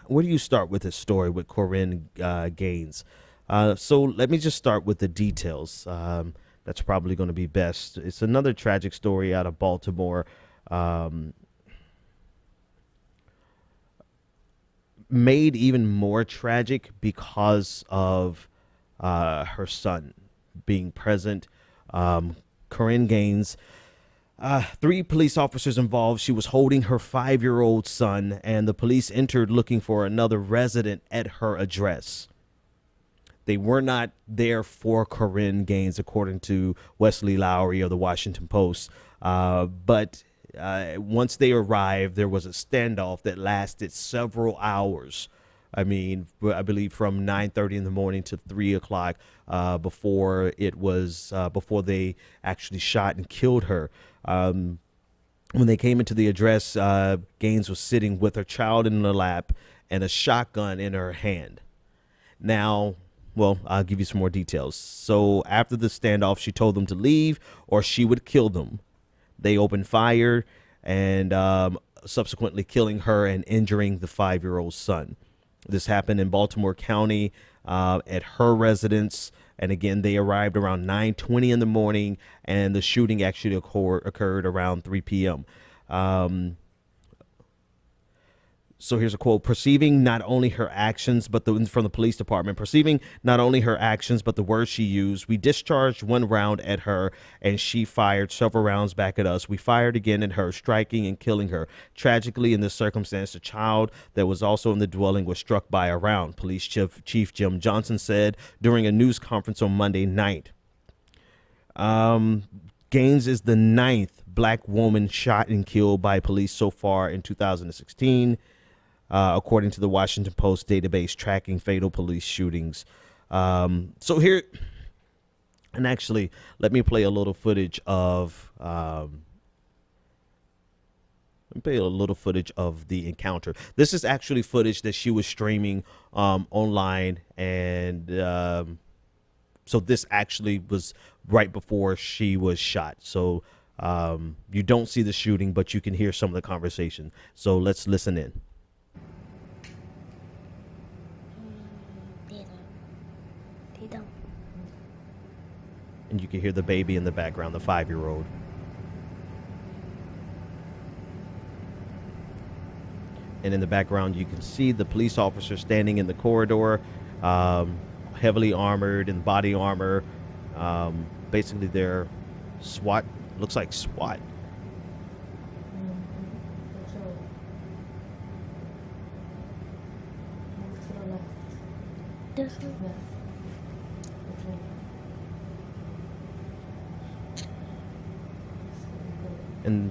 where do you start with this story with Korryn Gaines? So let me just start with the details. That's probably going to be best. It's another tragic story out of Baltimore. Um, Made even more tragic because of her son being present. Korryn Gaines, three police officers involved. She was holding her 5-year-old son, and the police entered looking for another resident at her address. They were not there for Korryn Gaines, according to Wesley Lowery of the Washington Post. But once they arrived, there was a standoff that lasted several hours. I mean, I believe from 9:30 in the morning to 3 o'clock before they actually shot and killed her. When they came into the address, Gaines was sitting with her child in her lap and a shotgun in her hand. Now, well, I'll give you some more details. So after the standoff, she told them to leave or she would kill them. They opened fire and subsequently killing her and injuring the 5-year-old son. This happened in Baltimore County at her residence. And again, they arrived around 9:20 in the morning, and the shooting actually occurred around 3 p.m. So here's a quote: perceiving not only her actions, but from the police department, perceiving not only her actions, but the words she used, we discharged one round at her and she fired several rounds back at us. We fired again at her, striking and killing her. Tragically, in this circumstance, the child that was also in the dwelling was struck by a round, Police Chief Jim Johnson said during a news conference on Monday night. Gaines is the 9th black woman shot and killed by police so far in 2016. According to the Washington Post database tracking fatal police shootings. So here, and actually, let me play a little footage of the encounter. This is actually footage that she was streaming online, and so this actually was right before she was shot. So you don't see the shooting, but you can hear some of the conversation. So let's listen in. And you can hear the baby in the background, the 5-year-old. And in the background, you can see the police officer standing in the corridor, heavily armored in body armor. Basically, they're SWAT, looks like SWAT. And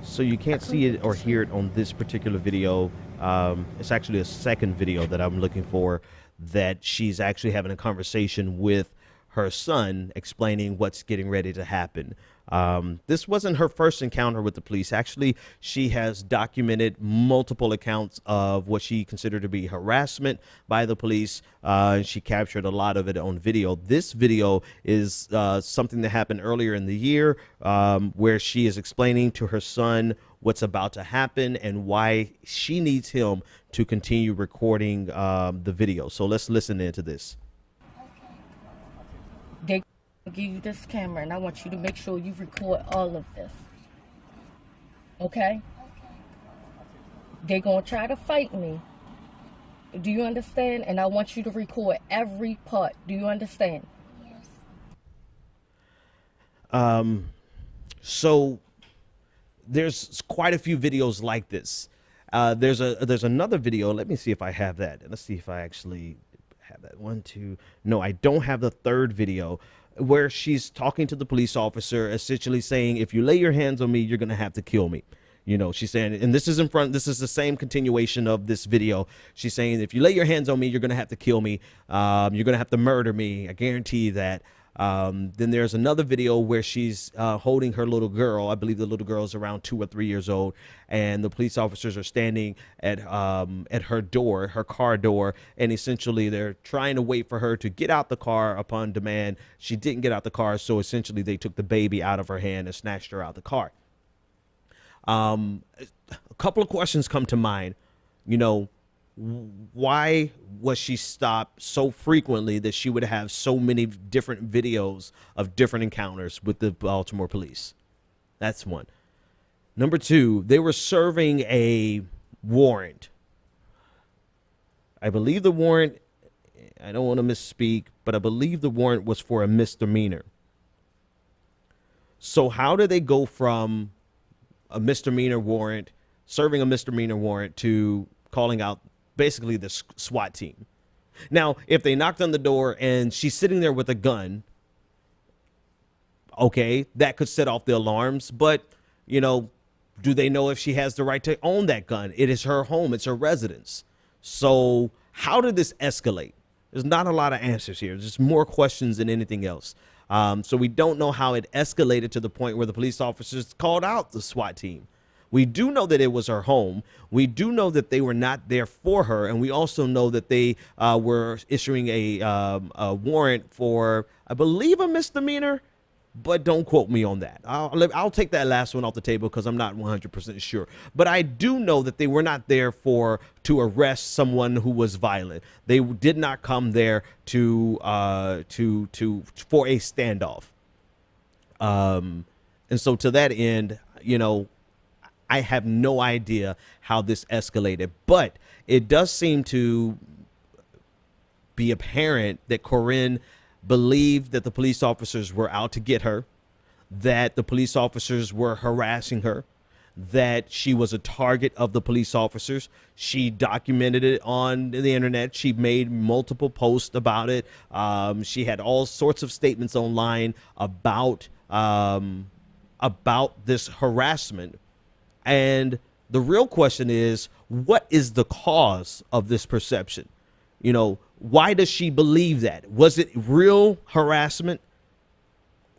so you can't see it or hear it on this particular video. It's actually a second video that I'm looking for, that she's actually having a conversation with her son, explaining what's getting ready to happen. This wasn't her first encounter with the police. Actually, she has documented multiple accounts of what she considered to be harassment by the police. She captured a lot of it on video. This video is something that happened earlier in the year, where she is explaining to her son what's about to happen and why she needs him to continue recording the video. So let's listen into this. They give you this camera, and I want you to make sure you record all of this. Okay? They're going to try to fight me. Do you understand? And I want you to record every part. Do you understand? Yes. So there's quite a few videos like this. There's another video. Let me see if I have that. Let's see if I actually have that. 1, 2. No, I don't have the third video, where she's talking to the police officer, essentially saying, if you lay your hands on me, you're going to have to kill me. You know, she's saying, and this is this is the same continuation of this video. She's saying, if you lay your hands on me, you're going to have to kill me. You're going to have to murder me. I guarantee that. Then there's another video where she's holding her little girl. I believe the little girl is around 2 or 3 years old, and the police officers are standing at her door, her car door, and essentially they're trying to wait for her to get out the car upon demand. She didn't get out the car, so essentially they took the baby out of her hand and snatched her out the car. A couple of questions come to mind. You know, why was she stopped so frequently that she would have so many different videos of different encounters with the Baltimore police? That's one. Number two, they were serving a warrant. I believe the warrant, I don't want to misspeak, but I believe the warrant was for a misdemeanor. So how did they go from a misdemeanor warrant, serving a misdemeanor warrant, to calling out basically the SWAT team? Now, if they knocked on the door and she's sitting there with a gun, okay, that could set off the alarms. But, you know, do they know if she has the right to own that gun? It is her home. It's her residence. So how did this escalate? There's not a lot of answers here. There's more questions than anything else. So we don't know how it escalated to the point where the police officers called out the SWAT team. We do know that it was her home. We do know that they were not there for her. And we also know that they were issuing a warrant for, I believe, a misdemeanor. But don't quote me on that. I'll take that last one off the table because I'm not 100% sure. But I do know that they were not there to arrest someone who was violent. They did not come there for a standoff. And so to that end, you know, I have no idea how this escalated, but it does seem to be apparent that Korryn believed that the police officers were out to get her, that the police officers were harassing her, that she was a target of the police officers. She documented it on the internet. She made multiple posts about it. She had all sorts of statements online about this harassment. And the real question is, what is the cause of this perception? You know, why does she believe that? Was it real harassment?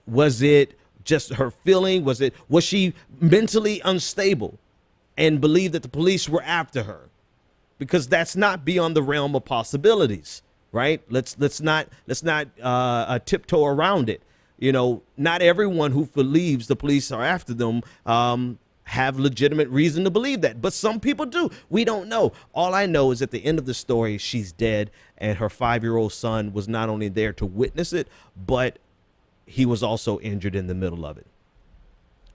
Was it just her feeling? Was she mentally unstable and believed that the police were after her? Because that's not beyond the realm of possibilities, right? Let's not tiptoe around it. You know, not everyone who believes the police are after them have legitimate reason to believe that, but some people do. We don't know. All I know is at the end of the story, she's dead, and her 5-year-old son was not only there to witness it, but he was also injured in the middle of it,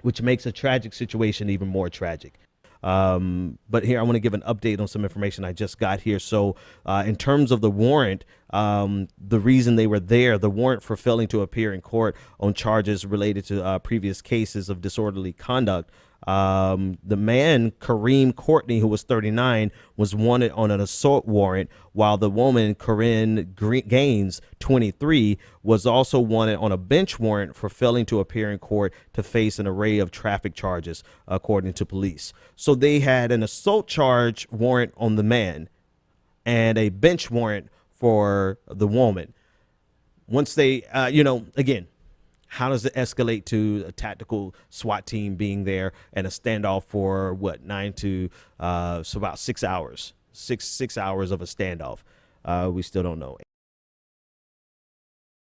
which makes a tragic situation even more tragic. But here I want to give an update on some information I just got here. So in terms of the warrant, the reason they were there, the warrant for failing to appear in court on charges related to previous cases of disorderly conduct. The man, Kareem Courtney, who was 39, was wanted on an assault warrant, while the woman, Korryn Gaines, 23, was also wanted on a bench warrant for failing to appear in court to face an array of traffic charges, according to police. So they had an assault charge warrant on the man and a bench warrant for the woman. Once they, again, how does it escalate to a tactical SWAT team being there and a standoff for what, so about 6 hours, six hours of a standoff? We still don't know.